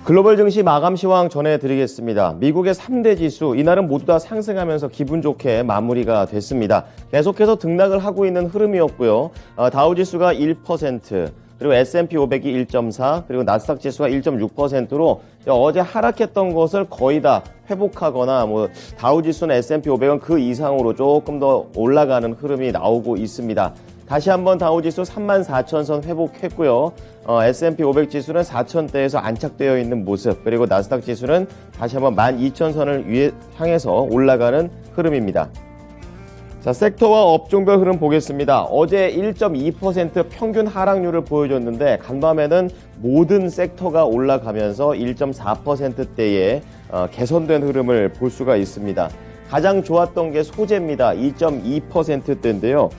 글로벌 증시 마감 시황 전해드리겠습니다. 미국의 3대 지수, 이날은 모두 다 상승하면서 기분 좋게 마무리가 됐습니다. 계속해서 등락을 하고 있는 흐름이었고요. 다우지수가 1%, 그리고 S&P 500이 1.4, 그리고 나스닥 지수가 1.6%로 어제 하락했던 것을 거의 다 회복하거나 다우지수나 S&P 500은 그 이상으로 조금 더 올라가는 흐름이 나오고 있습니다. 다시 한번 다우지수 34,000선 회복했고요. S&P 500 지수는 4,000대에서 안착되어 있는 모습, 그리고 나스닥 지수는 다시 한번 12,000선을 향해서 올라가는 흐름입니다. 자, 섹터와 업종별 흐름 보겠습니다. 어제 1.2% 평균 하락률을 보여줬는데 간밤에는 모든 섹터가 올라가면서 1.4%대의 개선된 흐름을 볼 수가 있습니다. 가장 좋았던 게 소재입니다. 2.2%대인데요.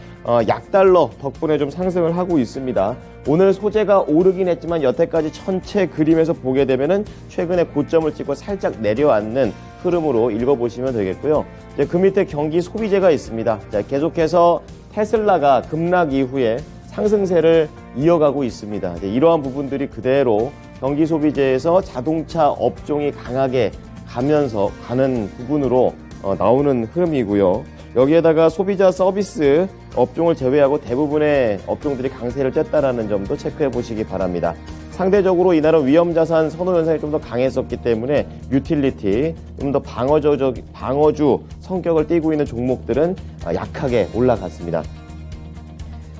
약달러 덕분에 좀 상승을 하고 있습니다. 오늘 소재가 오르긴 했지만 여태까지 전체 그림에서 보게 되면은 최근에 고점을 찍고 살짝 내려앉는 흐름으로 읽어보시면 되겠고요. 이제 그 밑에 경기 소비재가 있습니다. 자, 계속해서 테슬라가 급락 이후에 상승세를 이어가고 있습니다. 이러한 부분들이 그대로 경기 소비재에서 자동차 업종이 강하게 가는 부분으로 나오는 흐름이고요. 여기에다가 소비자 서비스 업종을 제외하고 대부분의 업종들이 강세를 뗐다라는 점도 체크해 보시기 바랍니다. 상대적으로 이날은 위험자산 선호 현상이 좀 더 강했었기 때문에 유틸리티, 좀 더 방어주 성격을 띠고 있는 종목들은 약하게 올라갔습니다.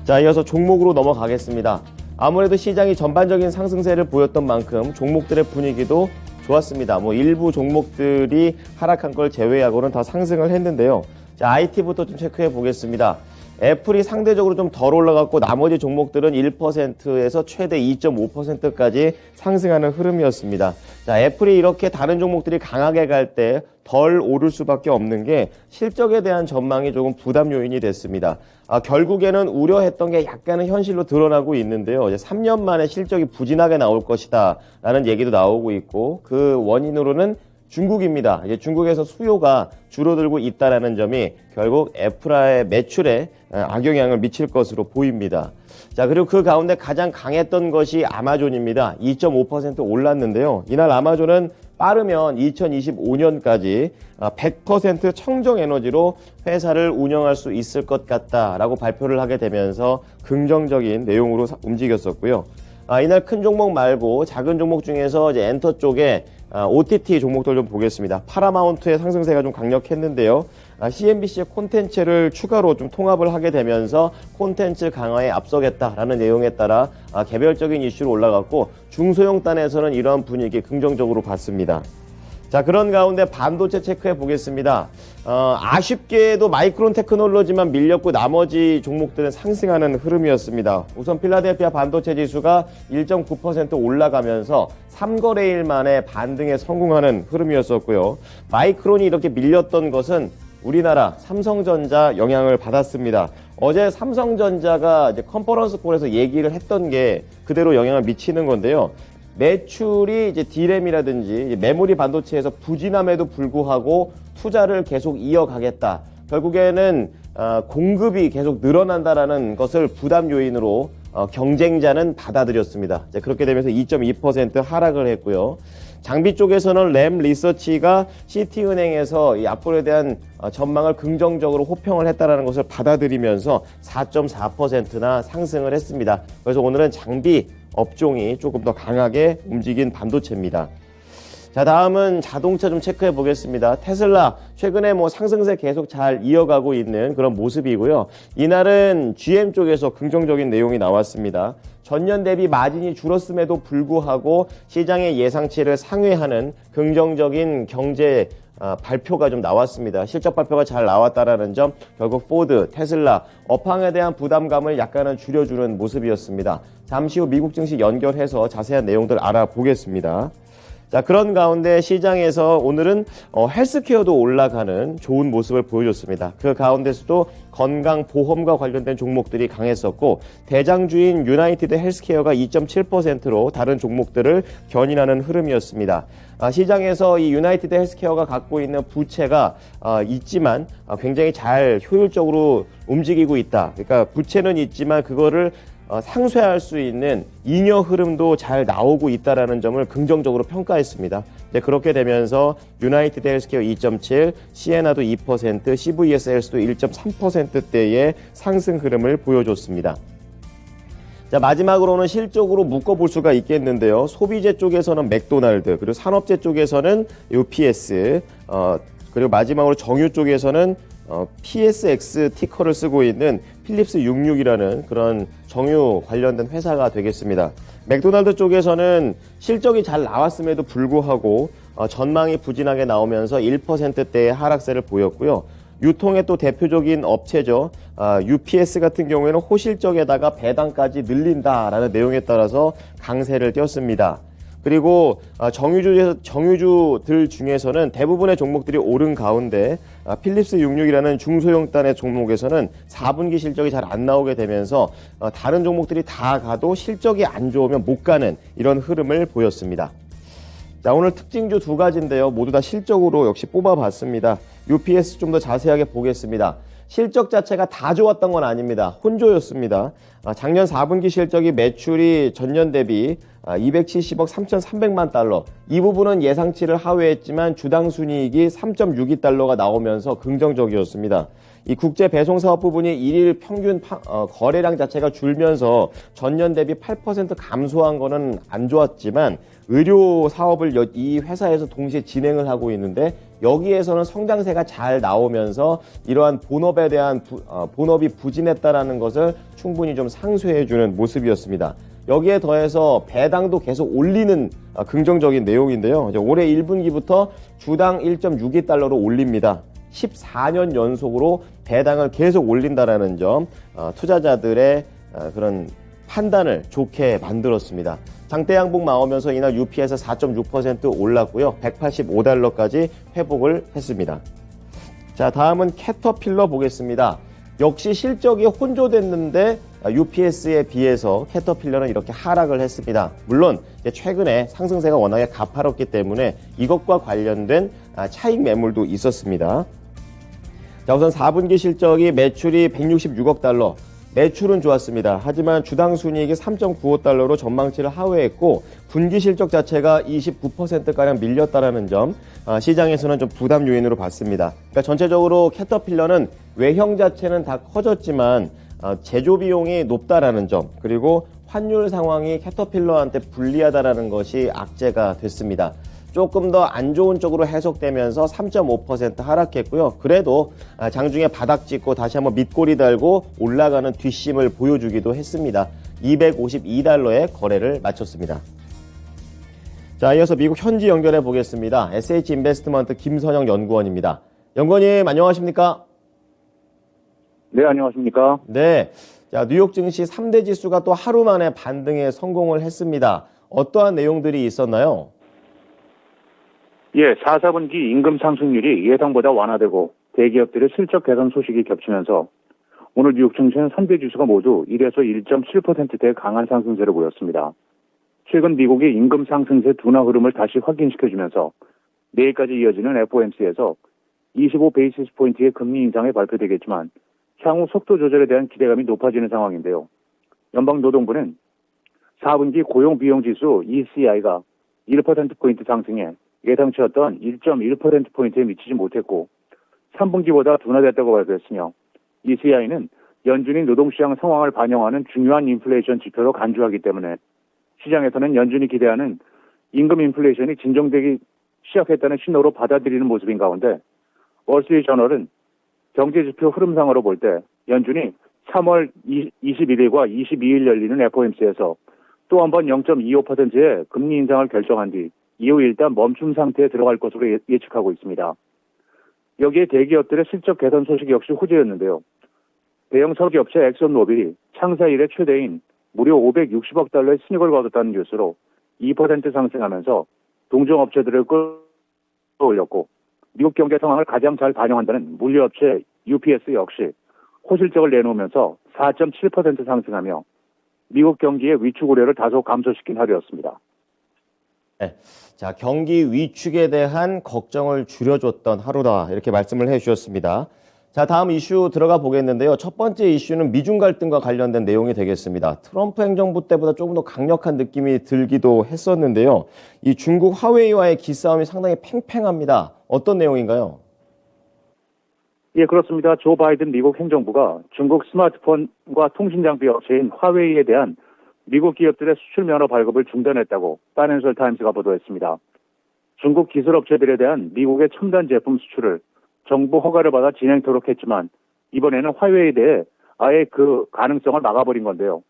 자, 이어서 종목으로 넘어가겠습니다. 아무래도 시장이 전반적인 상승세를 보였던 만큼 종목들의 분위기도 좋았습니다. 일부 종목들이 하락한 걸 제외하고는 다 상승을 했는데요. 자, IT부터 좀 체크해 보겠습니다. 애플이 상대적으로 좀 덜 올라갔고 나머지 종목들은 1%에서 최대 2.5%까지 상승하는 흐름이었습니다. 자, 애플이 이렇게 다른 종목들이 강하게 갈 때 덜 오를 수밖에 없는 게 실적에 대한 전망이 조금 부담 요인이 됐습니다. 결국에는 우려했던 게 약간은 현실로 드러나고 있는데요. 이제 3년 만에 실적이 부진하게 나올 것이다 라는 얘기도 나오고 있고, 그 원인으로는 중국입니다. 이제 중국에서 수요가 줄어들고 있다라는 점이 결국 애플의 매출에 악영향을 미칠 것으로 보입니다. 자, 그리고 그 가운데 가장 강했던 것이 아마존입니다. 2.5% 올랐는데요. 이날 아마존은 빠르면 2025년까지 100% 청정 에너지로 회사를 운영할 수 있을 것 같다라고 발표를 하게 되면서 긍정적인 내용으로 움직였었고요. 이날 큰 종목 말고 작은 종목 중에서 이제 엔터 쪽에 OTT 종목들 좀 보겠습니다. 파라마운트의 상승세가 좀 강력했는데요. CNBC의 콘텐츠를 추가로 좀 통합을 하게 되면서 콘텐츠 강화에 앞서겠다라는 내용에 따라 개별적인 이슈로 올라갔고, 중소형 단에서는 이러한 분위기 긍정적으로 봤습니다. 자, 그런 가운데 반도체 체크해 보겠습니다. 아쉽게도 마이크론 테크놀로지만 밀렸고 나머지 종목들은 상승하는 흐름이었습니다. 우선 필라델피아 반도체 지수가 1.9% 올라가면서 3거래일 만에 반등에 성공하는 흐름이었었고요. 마이크론이 이렇게 밀렸던 것은 우리나라 삼성전자 영향을 받았습니다. 어제 삼성전자가 이제 컨퍼런스 콜에서 얘기를 했던 게 그대로 영향을 미치는 건데요. 매출이 이제 D램이라든지 메모리 반도체에서 부진함에도 불구하고 투자를 계속 이어가겠다. 결국에는 공급이 계속 늘어난다라는 것을 부담 요인으로 경쟁자는 받아들였습니다. 그렇게 되면서 2.2% 하락을 했고요. 장비 쪽에서는 램 리서치가 시티은행에서 이 앞으로에 대한 전망을 긍정적으로 호평을 했다는 것을 받아들이면서 4.4%나 상승을 했습니다. 그래서 오늘은 장비 업종이 조금 더 강하게 움직인 반도체입니다. 자, 다음은 자동차 좀 체크해 보겠습니다. 테슬라 최근에 상승세 계속 잘 이어가고 있는 그런 모습이고요. 이날은 GM 쪽에서 긍정적인 내용이 나왔습니다. 전년 대비 마진이 줄었음에도 불구하고 시장의 예상치를 상회하는 긍정적인 경제 발표가 좀 나왔습니다. 실적 발표가 잘 나왔다라는 점, 결국 포드, 테슬라, 업황에 대한 부담감을 약간은 줄여주는 모습이었습니다. 잠시 후 미국 증시 연결해서 자세한 내용들 알아보겠습니다. 자, 그런 가운데 시장에서 오늘은 헬스케어도 올라가는 좋은 모습을 보여줬습니다. 그 가운데서도 건강보험과 관련된 종목들이 강했었고, 대장주인 유나이티드 헬스케어가 2.7%로 다른 종목들을 견인하는 흐름이었습니다. 시장에서 이 유나이티드 헬스케어가 갖고 있는 부채가 있지만 굉장히 잘 효율적으로 움직이고 있다. 그러니까 부채는 있지만 그거를 상쇄할 수 있는 잉여 흐름도 잘 나오고 있다는 점을 긍정적으로 평가했습니다. 이제 그렇게 되면서 유나이티드 헬스케어 2.7, 시에나도 2%, CVS 헬스도 1.3%대의 상승 흐름을 보여줬습니다. 자, 마지막으로는 실적으로 묶어볼 수가 있겠는데요. 소비재 쪽에서는 맥도날드, 그리고 산업재 쪽에서는 UPS, 그리고 마지막으로 정유 쪽에서는 PSX 티커를 쓰고 있는 필립스 66이라는 그런 정유 관련된 회사가 되겠습니다. 맥도날드 쪽에서는 실적이 잘 나왔음에도 불구하고 전망이 부진하게 나오면서 1%대의 하락세를 보였고요. 유통의 또 대표적인 업체죠. UPS 같은 경우에는 호실적에다가 배당까지 늘린다라는 내용에 따라서 강세를 띄었습니다. 그리고 정유주들 중에서는 대부분의 종목들이 오른 가운데 필립스 66이라는 중소형단의 종목에서는 4분기 실적이 잘 안 나오게 되면서 다른 종목들이 다 가도 실적이 안 좋으면 못 가는 이런 흐름을 보였습니다. 자, 오늘 특징주 두 가지인데요. 모두 다 실적으로 역시 뽑아봤습니다. UPS 좀 더 자세하게 보겠습니다. 실적 자체가 다 좋았던 건 아닙니다. 혼조였습니다. 작년 4분기 실적이 매출이 전년 대비 270억 3,300만 달러. 이 부분은 예상치를 하회했지만 주당 순이익이 3.62달러가 나오면서 긍정적이었습니다. 이 국제 배송 사업 부분이 일일 평균 거래량 자체가 줄면서 전년 대비 8% 감소한 거는 안 좋았지만 의료 사업을 이 회사에서 동시에 진행을 하고 있는데 여기에서는 성장세가 잘 나오면서 이러한 본업에 대한 본업이 부진했다라는 것을 충분히 좀 상쇄해주는 모습이었습니다. 여기에 더해서 배당도 계속 올리는 긍정적인 내용인데요. 올해 1분기부터 주당 1.62달러로 올립니다. 14년 연속으로 배당을 계속 올린다라는 점, 투자자들의 그런 판단을 좋게 만들었습니다. 장대 양봉 나오면서 이날 UP에서 4.6% 올랐고요. 185달러까지 회복을 했습니다. 자, 다음은 캐터필러 보겠습니다. 역시 실적이 혼조됐는데 UPS에 비해서 캐터필러는 이렇게 하락을 했습니다. 물론 최근에 상승세가 워낙에 가파랐기 때문에 이것과 관련된 차익 매물도 있었습니다. 자, 우선 4분기 실적이 매출이 166억 달러, 매출은 좋았습니다. 하지만 주당 순이익이 3.95달러로 전망치를 하회했고 분기 실적 자체가 29%가량 밀렸다는 점, 시장에서는 좀 부담 요인으로 봤습니다. 그러니까 전체적으로 캐터필러는 외형 자체는 다 커졌지만 제조 비용이 높다라는 점, 그리고 환율 상황이 캐터필러한테 불리하다라는 것이 악재가 됐습니다. 조금 더 안 좋은 쪽으로 해석되면서 3.5% 하락했고요. 그래도 장중에 바닥 찍고 다시 한번 밑꼬리 달고 올라가는 뒷심을 보여주기도 했습니다. 252달러에 거래를 마쳤습니다. 자, 이어서 미국 현지 연결해 보겠습니다. SH 인베스트먼트 김선영 연구원입니다. 연구원님 안녕하십니까? 네, 안녕하십니까? 네. 자, 뉴욕 증시 3대 지수가 또 하루 만에 반등에 성공을 했습니다. 어떠한 내용들이 있었나요? 예, 4, 4분기 임금 상승률이 예상보다 완화되고 대기업들의 실적 개선 소식이 겹치면서 오늘 뉴욕 증시는 3대 지수가 모두 1에서 1.7%대 강한 상승세를 보였습니다. 최근 미국의 임금 상승세 둔화 흐름을 다시 확인시켜주면서 내일까지 이어지는 FOMC에서 25 베이시스 포인트의 금리 인상이 발표되겠지만 향후 속도 조절에 대한 기대감이 높아지는 상황인데요. 연방노동부는 4분기 고용비용지수 ECI가 1%포인트 상승해 예상치였던 1.1%포인트에 미치지 못했고 3분기보다 둔화됐다고 발표했으며 ECI는 연준이 노동시장 상황을 반영하는 중요한 인플레이션 지표로 간주하기 때문에 시장에서는 연준이 기대하는 임금 인플레이션이 진정되기 시작했다는 신호로 받아들이는 모습인 가운데 월스트리트저널은 경제지표 흐름상으로 볼 때 연준이 3월 21일과 22일 열리는 FOMC에서 또 한 번 0.25%의 금리 인상을 결정한 뒤 이후 일단 멈춤 상태에 들어갈 것으로 예측하고 있습니다. 여기에 대기업들의 실적 개선 소식 역시 호재였는데요. 대형 석유업체 엑슨모빌이 창사 이래 최대인 무려 560억 달러의 순이익을 거뒀다는 뉴스로 2% 상승하면서 동종업체들을 끌어올렸고 미국 경제 상황을 가장 잘 반영한다는 물류업체 UPS 역시 호실적을 내놓으면서 4.7% 상승하며 미국 경기의 위축 우려를 다소 감소시킨 하루였습니다. 네. 자, 경기 위축에 대한 걱정을 줄여줬던 하루다 이렇게 말씀을 해주셨습니다. 자, 다음 이슈 들어가 보겠는데요. 첫 번째 이슈는 미중 갈등과 관련된 내용이 되겠습니다. 트럼프 행정부 때보다 조금 더 강력한 느낌이 들기도 했었는데요. 이 중국 화웨이와의 기싸움이 상당히 팽팽합니다. 어떤 내용인가요? 예, 그렇습니다. 조 바이든 미국 행정부가 중국 스마트폰과 통신장비 업체인 화웨이에 대한 미국 기업들의 수출 면허 발급을 중단했다고 파이낸셜 타임스가 보도했습니다. 중국 기술업체들에 대한 미국의 첨단 제품 수출을 정부 허가를 받아 진행토록 했지만 이번에는 화웨이에 대해 아예 그 가능성을 막아버린 건데요.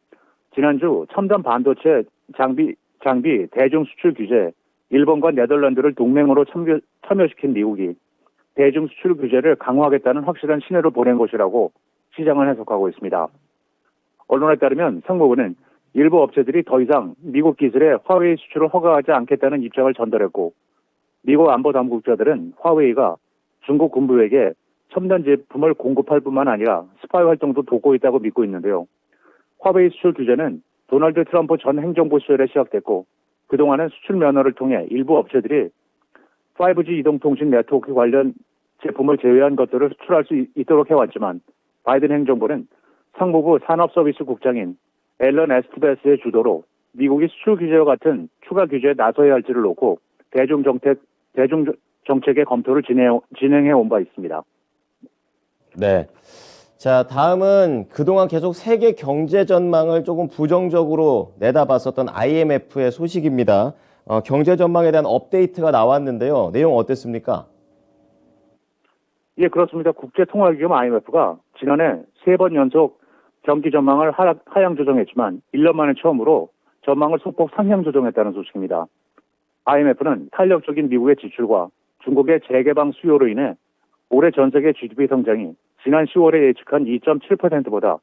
지난주 첨단 반도체 장비 대중 수출 규제 일본과 네덜란드를 동맹으로 참여시킨 미국이 대중 수출 규제를 강화하겠다는 확실한 신호를 보낸 것이라고 시장은 해석하고 있습니다. 언론에 따르면 상무부는 일부 업체들이 더 이상 미국 기술에 화웨이 수출을 허가하지 않겠다는 입장을 전달했고 미국 안보 당국자들은 화웨이가 중국 군부에게 첨단 제품을 공급할 뿐만 아니라 스파이 활동도 돕고 있다고 믿고 있는데요. 화웨이 수출 규제는 도널드 트럼프 전 행정부 시절에 시작됐고 그동안은 수출 면허를 통해 일부 업체들이 5G 이동통신 네트워크 관련 제품을 제외한 것들을 수출할 수 있도록 해왔지만 바이든 행정부는 상무부 산업서비스국장인 앨런 에스트베스의 주도로 미국이 수출 규제와 같은 추가 규제에 나서야 할지를 놓고 대중정책의 검토를 진행해 온 바 있습니다. 네. 자, 다음은 그동안 계속 세계 경제 전망을 조금 부정적으로 내다봤었던 IMF의 소식입니다. 경제 전망에 대한 업데이트가 나왔는데요. 내용 어땠습니까? 예, 그렇습니다. 국제통화기금 IMF가 지난해 3번 연속 경기 전망을 하향 조정했지만 1년 만에 처음으로 전망을 소폭 상향 조정했다는 소식입니다. IMF는 탄력적인 미국의 지출과 중국의 재개방 수요로 인해 올해 전 세계 GDP 성장이 지난 10월에 예측한 2.7%보다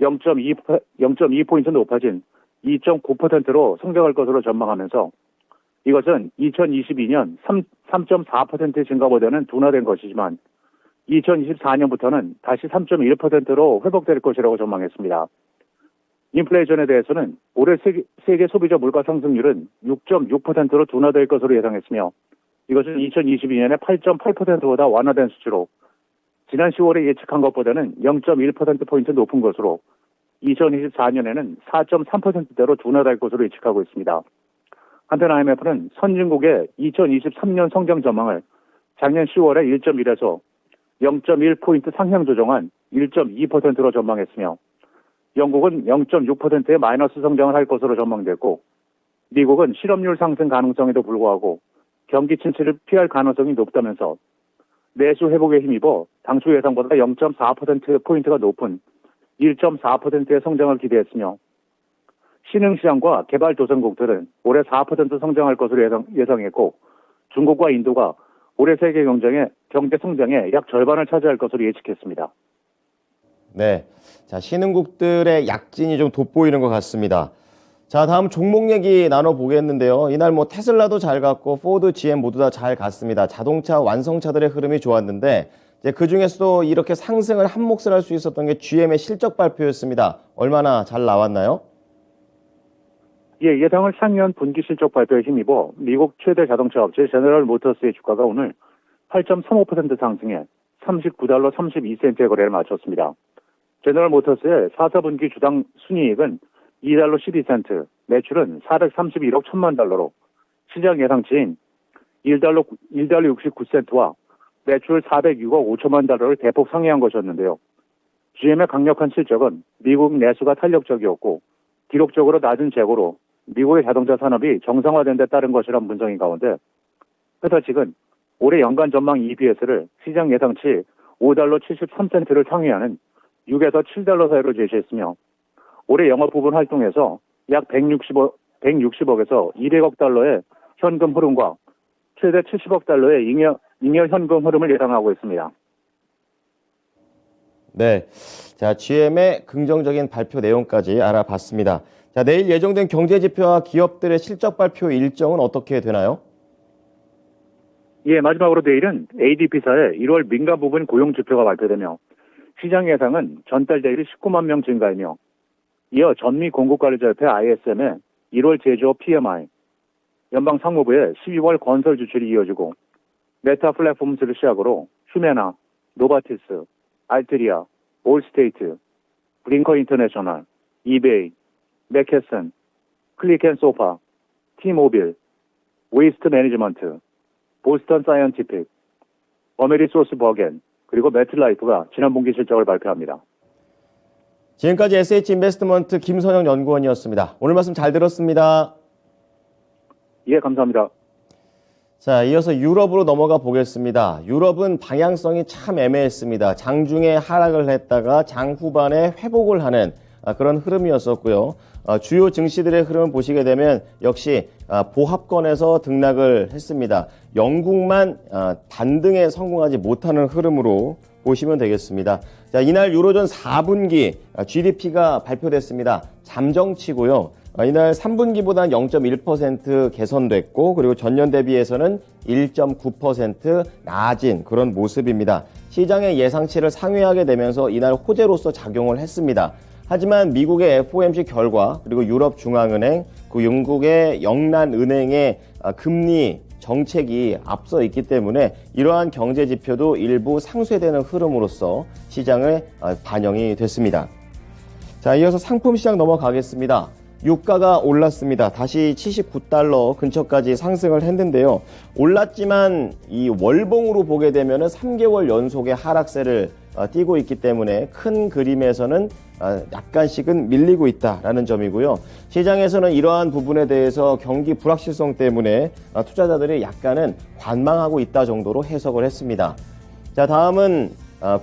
0.2포인트 높아진 2.9%로 성장할 것으로 전망하면서 이것은 2022년 3.4% 증가보다는 둔화된 것이지만 2024년부터는 다시 3.1%로 회복될 것이라고 전망했습니다. 인플레이션에 대해서는 올해 세계 소비자 물가 상승률은 6.6%로 둔화될 것으로 예상했으며 이것은 2022년에 8.8%보다 완화된 수치로 지난 10월에 예측한 것보다는 0.1%포인트 높은 것으로 2024년에는 4.3%대로 둔화될 것으로 예측하고 있습니다. 한편 IMF는 선진국의 2023년 성장 전망을 작년 10월에 1.1에서 0.1포인트 상향 조정한 1.2%로 전망했으며 영국은 0.6%의 마이너스 성장을 할 것으로 전망됐고 미국은 실업률 상승 가능성에도 불구하고 경기 침체를 피할 가능성이 높다면서 내수 회복에 힘입어 당초 예상보다 0.4%포인트가 높은 1.4%의 성장을 기대했으며 신흥시장과 개발도상국들은 올해 4% 성장할 것으로 예상했고 중국과 인도가 올해 세계 경제 성장의 약 절반을 차지할 것으로 예측했습니다. 네. 자, 신흥국들의 약진이 좀 돋보이는 것 같습니다. 자, 다음 종목 얘기 나눠보겠는데요. 이날 테슬라도 잘 갔고, 포드, GM 모두 다 잘 갔습니다. 자동차 완성차들의 흐름이 좋았는데, 이제 그 중에서도 이렇게 상승을 한 몫을 할 수 있었던 게 GM의 실적 발표였습니다. 얼마나 잘 나왔나요? 예, 예상을 상회한 분기 실적 발표에 힘입어 미국 최대 자동차 업체 제너럴 모터스의 주가가 오늘 8.35% 상승해 39달러 32센트의 거래를 마쳤습니다. 제너럴 모터스의 4사분기 주당 순이익은 2달러 12센트, 매출은 431억 1천만 달러로 시장 예상치인 1달러 69센트와 매출 406억 5천만 달러를 대폭 상회한 것이었는데요. GM의 강력한 실적은 미국 내수가 탄력적이었고 기록적으로 낮은 재고로 미국의 자동차 산업이 정상화된 데 따른 것이란 분석인 가운데 회사 측은 올해 연간 전망 EPS를 시장 예상치 5달러 73센트를 상회하는 6에서 7달러 사이로 제시했으며 올해 영업 부분 활동에서 약 160억에서 200억 달러의 현금 흐름과 최대 70억 달러의 잉여 현금 흐름을 예상하고 있습니다. 네. 자, GM의 긍정적인 발표 내용까지 알아봤습니다. 자, 내일 예정된 경제 지표와 기업들의 실적 발표 일정은 어떻게 되나요? 예, 마지막으로 내일은 ADP사의 1월 민간 부분 고용 지표가 발표되며 시장 예상은 전달 대비 19만 명 증가이며 이어 전미 공급관리자협회 ISM의 1월 제조업 PMI, 연방 상무부의 12월 건설 지출이 이어지고 메타 플랫폼스를 시작으로 휴메나, 노바티스, 알트리아, 올스테이트, 브링커 인터내셔널, 이베이, 맥케슨, 클릭앤소파, 티모빌, 웨이스트 매니지먼트, 보스턴 사이언티픽, 어메리소스 버겐, 그리고 매트라이프가 지난 분기 실적을 발표합니다. 지금까지 SH인베스트먼트 김선영 연구원이었습니다. 오늘 말씀 잘 들었습니다. 예, 감사합니다. 자, 이어서 유럽으로 넘어가 보겠습니다. 유럽은 방향성이 참 애매했습니다. 장중에 하락을 했다가 장 후반에 회복을 하는 그런 흐름이었었고요. 주요 증시들의 흐름을 보시게 되면 역시 보합권에서 등락을 했습니다. 영국만 반등에 성공하지 못하는 흐름으로 보시면 되겠습니다. 자, 이날 유로존 4분기 GDP가 발표됐습니다. 잠정치고요. 이날 3분기보다는 0.1% 개선됐고 그리고 전년 대비해서는 1.9% 나아진 그런 모습입니다. 시장의 예상치를 상회하게 되면서 이날 호재로서 작용을 했습니다. 하지만 미국의 FOMC 결과 그리고 유럽중앙은행, 그 영국의 영란은행의 금리 정책이 앞서 있기 때문에 이러한 경제 지표도 일부 상쇄되는 흐름으로서 시장에 반영이 됐습니다. 자, 이어서 상품 시장 넘어가겠습니다. 유가가 올랐습니다. 다시 79달러 근처까지 상승을 했는데요. 올랐지만 이 월봉으로 보게 되면 3개월 연속의 하락세를 띄고 있기 때문에 큰 그림에서는 약간씩은 밀리고 있다라는 점이고요. 시장에서는 이러한 부분에 대해서 경기 불확실성 때문에 투자자들이 약간은 관망하고 있다 정도로 해석을 했습니다. 자, 다음은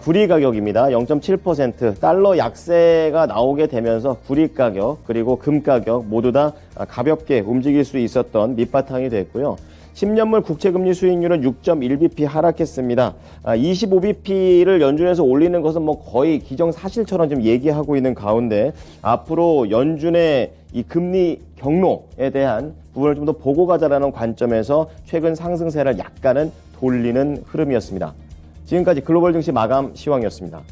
구리 가격입니다. 0.7% 달러 약세가 나오게 되면서 구리 가격 그리고 금 가격 모두 다 가볍게 움직일 수 있었던 밑바탕이 됐고요. 10년물 국채금리 수익률은 6.1bp 하락했습니다. 25bp를 연준에서 올리는 것은 뭐 거의 기정사실처럼 지금 얘기하고 있는 가운데 앞으로 연준의 이 금리 경로에 대한 부분을 좀 더 보고 가자라는 관점에서 최근 상승세를 약간은 돌리는 흐름이었습니다. 지금까지 글로벌 증시 마감 시황이었습니다.